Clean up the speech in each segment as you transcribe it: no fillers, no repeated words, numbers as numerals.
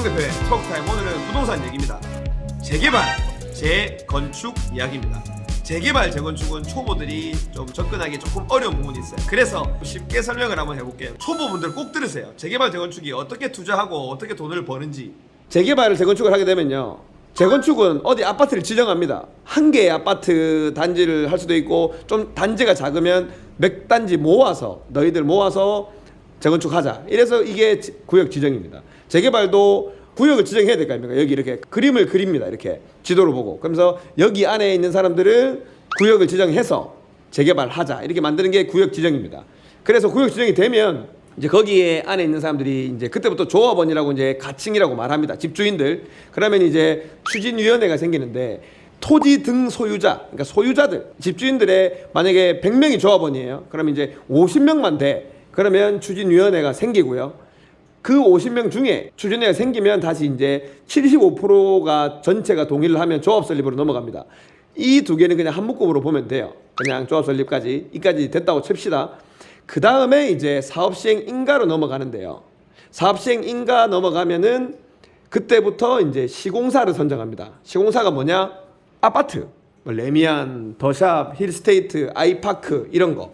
번째 회 톡타임, 오늘은 부동산 얘기입니다. 재개발, 재건축 이야기입니다. 재개발, 재건축은 초보들이 좀 접근하기 조금 어려운 부분이 있어요. 그래서 쉽게 설명을 한번 해볼게요. 초보분들 꼭 들으세요. 재개발, 재건축이 어떻게 투자하고 어떻게 돈을 버는지. 재개발을, 재건축을 하게 되면요, 재건축은 어디 아파트를 지정합니다. 한 개의 아파트 단지를 할 수도 있고, 좀 단지가 작으면 몇 단지 모아서, 너희들 모아서 재건축하자. 이래서 이게 구역 지정입니다. 재개발도 구역을 지정해야 될 거 아닙니까? 여기 이렇게 그림을 그립니다. 이렇게 지도를 보고. 그러면서 여기 안에 있는 사람들은 구역을 지정해서 재개발하자. 이렇게 만드는 게 구역 지정입니다. 그래서 구역 지정이 되면 이제 거기에 안에 있는 사람들이 이제 그때부터 조합원이라고 이제 가칭이라고 말합니다. 집주인들. 그러면 이제 추진위원회가 생기는데, 토지 등 소유자, 그러니까 소유자들, 집주인들의 만약에 100명이 조합원이에요. 그러면 이제 50명만 돼. 그러면 추진위원회가 생기고요. 그 50명 중에 추진위원회가 생기면 다시 이제 75%가 전체가 동의를 하면 조합 설립으로 넘어갑니다. 이 두 개는 그냥 한 묶음으로 보면 돼요. 그냥 조합 설립까지, 이까지 됐다고 칩시다. 그 다음에 이제 사업시행 인가로 넘어가는데요. 사업시행 인가 넘어가면은 그때부터 이제 시공사를 선정합니다. 시공사가 뭐냐? 아파트, 레미안, 더샵, 힐스테이트, 아이파크 이런 거.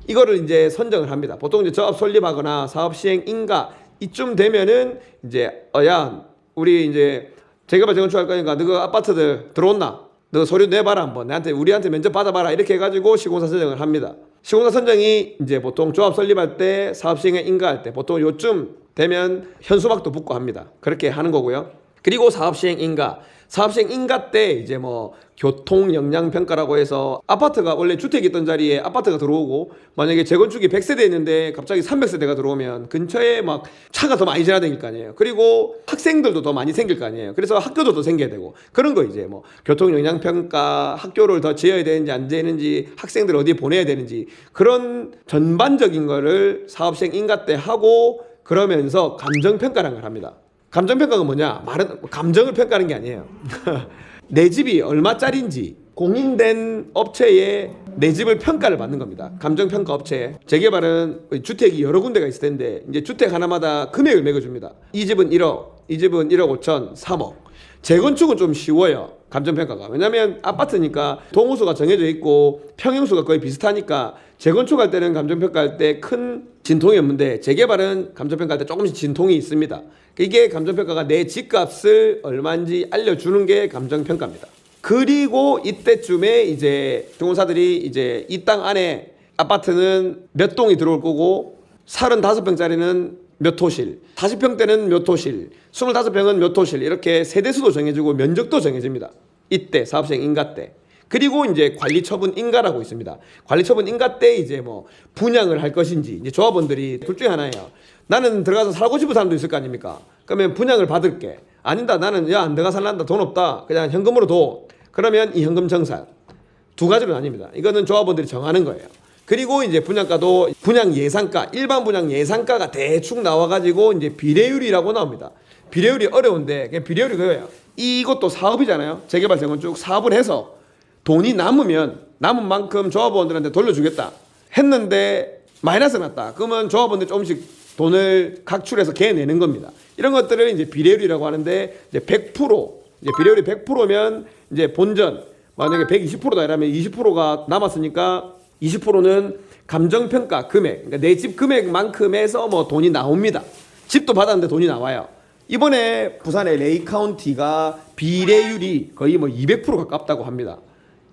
이거를 이제 선정을 합니다. 보통 이제 조합 설립하거나 사업 시행 인가 이쯤 되면은 이제 야, 우리 이제 재개발 재건축 할 거니까 너그 아파트들 들어온나? 너 서류 내봐라 한번. 우리한테 면접 받아봐라. 이렇게 해가지고 시공사 선정을 합니다. 시공사 선정이 이제 보통 조합 설립할 때, 사업 시행 인가할 때 보통 요쯤 되면 현수막도 붙고 합니다. 그렇게 하는 거고요. 그리고 사업 시행 인가. 사업시행 인가 때 이제 뭐 교통 영향 평가라고 해서, 아파트가 원래 주택이 있던 자리에 아파트가 들어오고, 만약에 재건축이 100세대 있는데 갑자기 300세대가 들어오면 근처에 막 차가 더 많이 지나다닐 거 아니에요. 그리고 학생들도 더 많이 생길 거 아니에요. 그래서 학교도 더 생겨야 되고, 그런 거 이제 뭐 교통 영향 평가, 학교를 더 지어야 되는지 안 지어야되는지, 학생들 어디에 보내야 되는지, 그런 전반적인 거를 사업시행 인가 때 하고, 그러면서 감정평가라는 걸 합니다. 감정평가가 뭐냐? 말은 감정을 평가하는 게 아니에요. 내 집이 얼마짜리인지 공인된 업체에 내 집을 평가를 받는 겁니다. 감정평가 업체에. 재개발은 주택이 여러 군데가 있을 텐데, 이제 주택 하나마다 금액을 매겨줍니다. 이 집은 1억, 이 집은 1억 5천, 3억. 재건축은 좀 쉬워요, 감정평가가. 왜냐면 아파트니까 동호수가 정해져 있고 평형수가 거의 비슷하니까 재건축할 때는 감정평가할 때 큰 진통이 없는데, 재개발은 감정평가할 때 조금씩 진통이 있습니다. 이게 감정평가가 내 집값을 얼마인지 알려주는 게 감정평가입니다. 그리고 이때쯤에 이제 중개사들이 이제 이 땅 안에 아파트는 몇 동이 들어올 거고, 35평짜리는 몇 호실, 40평대는 몇 호실, 25평은 몇 호실, 이렇게 세대수도 정해지고 면적도 정해집니다. 이때 사업시행 인가 때. 그리고 이제 관리처분 인가라고 있습니다. 관리처분 인가 때 이제 뭐 분양을 할 것인지, 이제 조합원들이 둘 중에 하나예요. 나는 들어가서 살고 싶은 사람도 있을 거 아닙니까? 그러면 분양을 받을게. 아니다, 나는 야, 안 들어가 살란다, 돈 없다, 그냥 현금으로 줘. 그러면 이 현금 정산. 두 가지로 나뉩니다. 이거는 조합원들이 정하는 거예요. 그리고 이제 분양가도 분양 예상가, 일반 분양 예상가가 대충 나와가지고 이제 비례율이라고 나옵니다. 비례율이 어려운데 그냥 비례율이 그거예요. 이것도 사업이잖아요. 재개발 재건축 사업을 해서 돈이 남으면 남은 만큼 조합원들한테 돌려주겠다 했는데 마이너스 났다. 그러면 조합원들 조금씩 돈을 각출해서 개내는 겁니다. 이런 것들을 이제 비례율이라고 하는데, 이제 100%, 이제 비례율이 100%면 이제 본전, 만약에 120%다 이러면 20%가 남았으니까 20%는 감정평가 금액, 그러니까 내 집 금액만큼에서 뭐 돈이 나옵니다. 집도 받았는데 돈이 나와요. 이번에 부산의 레이 카운티가 비례율이 거의 뭐 200% 가깝다고 합니다.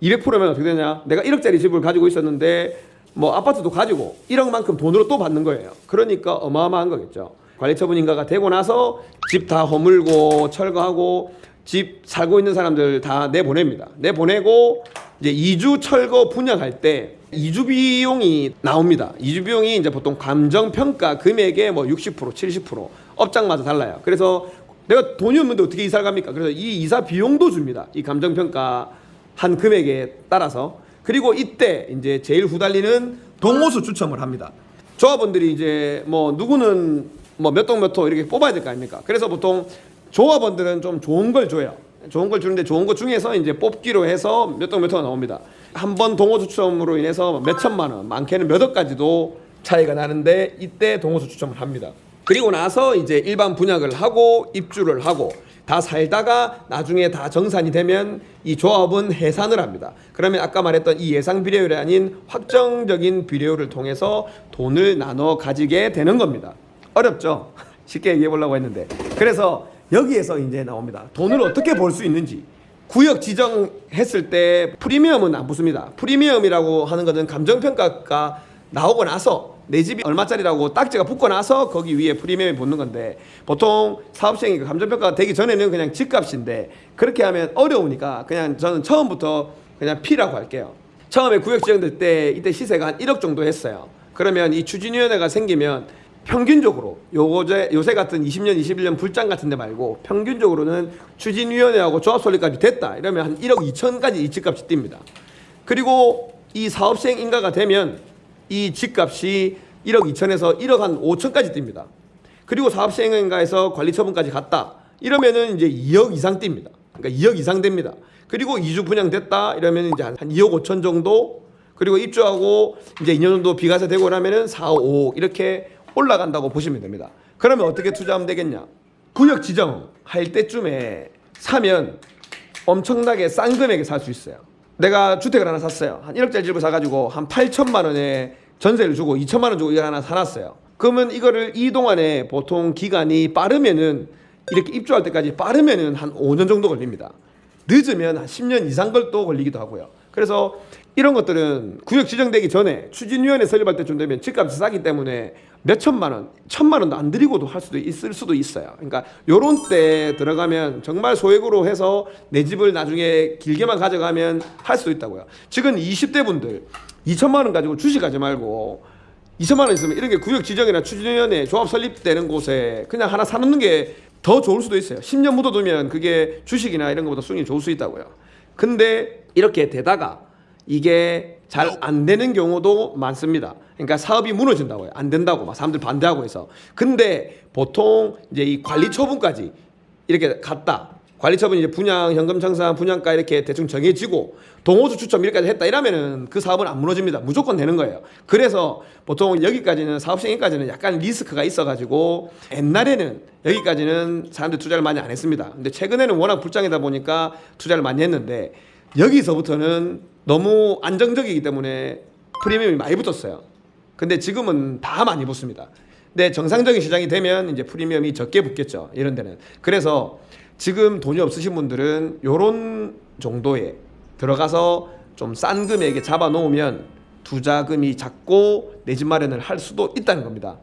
200%면 어떻게 되냐? 내가 1억짜리 집을 가지고 있었는데 뭐 아파트도 가지고 1억만큼 돈으로 또 받는 거예요. 그러니까 어마어마한 거겠죠. 관리처분 인가가 되고 나서 집 다 허물고 철거하고 집 살고 있는 사람들 다 내보냅니다. 내보내고 이제 이주 철거 분양할 때 이주 비용이 나옵니다. 이주 비용이 이제 보통 감정평가 금액의 뭐 60%, 70% 업장마다 달라요. 그래서 내가 돈이 없는데 어떻게 이사를 갑니까? 그래서 이 이사 비용도 줍니다. 이 감정평가 한 금액에 따라서. 그리고 이때 이제 제일 후달리는 동호수 추첨을 합니다. 조합원들이 이제 뭐 누구는 뭐 몇 동 몇 호 이렇게 뽑아야 될 거 아닙니까? 그래서 보통 조합원들은 좀 좋은 걸 줘요. 좋은 걸 주는데, 좋은 거 중에서 이제 뽑기로 해서 몇 동 몇 호가 나옵니다. 한 번 동호수 추첨으로 인해서 몇 천만 원, 많게는 몇 억까지도 차이가 나는데, 이때 동호수 추첨을 합니다. 그리고 나서 이제 일반 분양을 하고 입주를 하고 다 살다가 나중에 다 정산이 되면 이 조합은 해산을 합니다. 그러면 아까 말했던 이 예상 비례율이 아닌 확정적인 비례율을 통해서 돈을 나눠 가지게 되는 겁니다. 어렵죠? 쉽게 얘기해 보려고 했는데. 그래서 여기에서 이제 나옵니다. 돈을 어떻게 벌 수 있는지. 구역 지정했을 때 프리미엄은 안 붙습니다. 프리미엄이라고 하는 것은 감정평가가 나오고 나서 내 집이 얼마짜리라고 딱지가 붙고 나서 거기 위에 프리미엄이 붙는 건데, 보통 사업 시행이 감정평가가 되기 전에는 그냥 집값인데 그렇게 하면 어려우니까 그냥 저는 처음부터 그냥 P라고 할게요. 처음에 구역 지정될 때 이때 시세가 한 1억 정도 했어요. 그러면 이 추진위원회가 생기면 평균적으로 요새 같은 20년, 21년 불장 같은 데 말고 평균적으로는 추진위원회하고 조합 설립까지 됐다 이러면 한 1억 2천까지 이 집값이 뜁니다. 그리고 이 사업 시행 인가가 되면 이 집값이 1억 2천에서 1억 한 5천까지 뜁니다. 그리고 사업 시행 인가에서 관리 처분까지 갔다 이러면은 이제 2억 이상 뜁니다. 그러니까 2억 이상 됩니다. 그리고 2주 분양됐다 이러면 이제 한 2억 5천 정도, 그리고 입주하고 이제 2년 정도 비과세 되고 나면은 4, 5억 이렇게 올라간다고 보시면 됩니다. 그러면 어떻게 투자하면 되겠냐? 구역 지정 할 때쯤에 사면 엄청나게 싼 금액에 살 수 있어요. 내가 주택을 하나 샀어요. 한 1억짜리 집을 사가지고 한 8천만 원에 전세를 주고 2천만 원 주고 이걸 하나 사놨어요. 그러면 이거를 이 동안에 보통 기간이 빠르면은 이렇게 입주할 때까지 빠르면은 한 5년 정도 걸립니다. 늦으면 한 10년 이상 또 걸리기도 하고요. 그래서 이런 것들은 구역 지정되기 전에 추진위원회 설립할 때쯤 되면 집값이 싸기 때문에 몇 천만 원, 1,000만 원도 안 들이고도 할 수도 있을 수도 있어요. 그러니까 요런 때 들어가면 정말 소액으로 해서 내 집을 나중에 길게만 가져가면 할 수도 있다고요. 지금 20대 분들 2천만 원 가지고 주식하지 말고 2천만 원 있으면 이런 게 구역 지정이나 추진위원회 조합 설립되는 곳에 그냥 하나 사놓는 게 더 좋을 수도 있어요. 10년 묻어두면 그게 주식이나 이런 것보다 수익이 좋을 수 있다고요. 근데 이렇게 되다가 이게 잘 안 되는 경우도 많습니다. 그러니까 사업이 무너진다고요. 안 된다고 막 사람들 반대하고 해서. 근데 보통 이제 이 관리 처분까지 이렇게 갔다. 관리 처분 이제 분양, 현금 청산, 분양가 이렇게 대충 정해지고 동호수 추첨 이렇게까지 했다 이러면은 그 사업은 안 무너집니다. 무조건 되는 거예요. 그래서 보통 여기까지는 사업 시행까지는 약간 리스크가 있어가지고 옛날에는 여기까지는 사람들 투자를 많이 안 했습니다. 근데 최근에는 워낙 불장이다 보니까 투자를 많이 했는데 여기서부터는 너무 안정적이기 때문에 프리미엄이 많이 붙었어요. 근데 지금은 다 많이 붙습니다. 근데 정상적인 시장이 되면 이제 프리미엄이 적게 붙겠죠. 이런 데는. 그래서 지금 돈이 없으신 분들은 요런 정도에 들어가서 좀 싼 금액에 잡아 놓으면 투자금이 작고 내 집 마련을 할 수도 있다는 겁니다.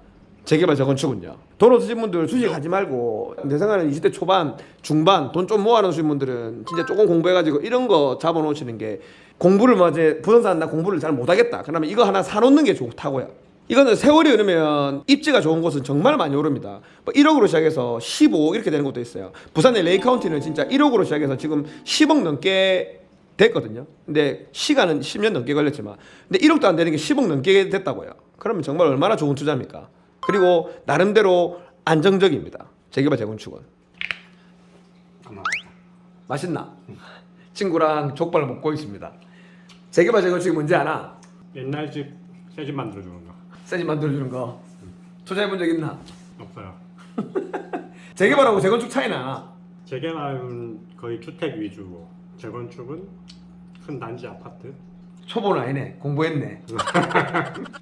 재개발 재건축은요. 돈 없으신 분들 주식하지 말고 내 생각에는 20대 초반, 중반 돈 좀 모아놓으신 분들은 진짜 조금 공부해가지고 이런 거 잡아놓으시는 게, 공부를 뭐 이제 부동산 나 공부를 잘 못하겠다 그러면 이거 하나 사놓는 게 좋다고요. 이거는 세월이 흐르면 입지가 좋은 곳은 정말 많이 오릅니다. 뭐 1억으로 시작해서 15억 이렇게 되는 것도 있어요. 부산의 레이카운티는 진짜 1억으로 시작해서 지금 10억 넘게 됐거든요. 근데 시간은 10년 넘게 걸렸지만, 근데 1억도 안 되는 게 10억 넘게 됐다고요. 그러면 정말 얼마나 좋은 투자입니까? 그리고 나름대로 안정적입니다. 재개발 재건축은. 맛있나? 친구랑 족발 먹고 있습니다. 재개발 재건축이 뭔지 아나? 옛날 집 새 집 만들어주는 거. 새 집 만들어주는 거. 투자해본 적 있나? 없어요. 재개발하고 재건축 차이나? 재개발은 거의 주택 위주고 재건축은 큰 단지 아파트. 초보는 아니네. 공부했네.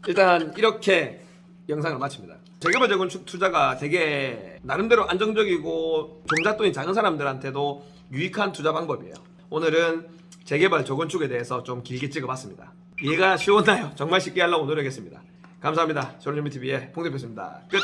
일단 이렇게 영상을 마칩니다. 재개발 재건축 투자가 되게 나름대로 안정적이고 종잣돈이 작은 사람들한테도 유익한 투자 방법이에요. 오늘은 재개발 재건축에 대해서 좀 길게 찍어봤습니다. 이해가 쉬웠나요? 정말 쉽게 하려고 노력했습니다. 감사합니다. 조론준비TV의 봉대표였습니다. 끝!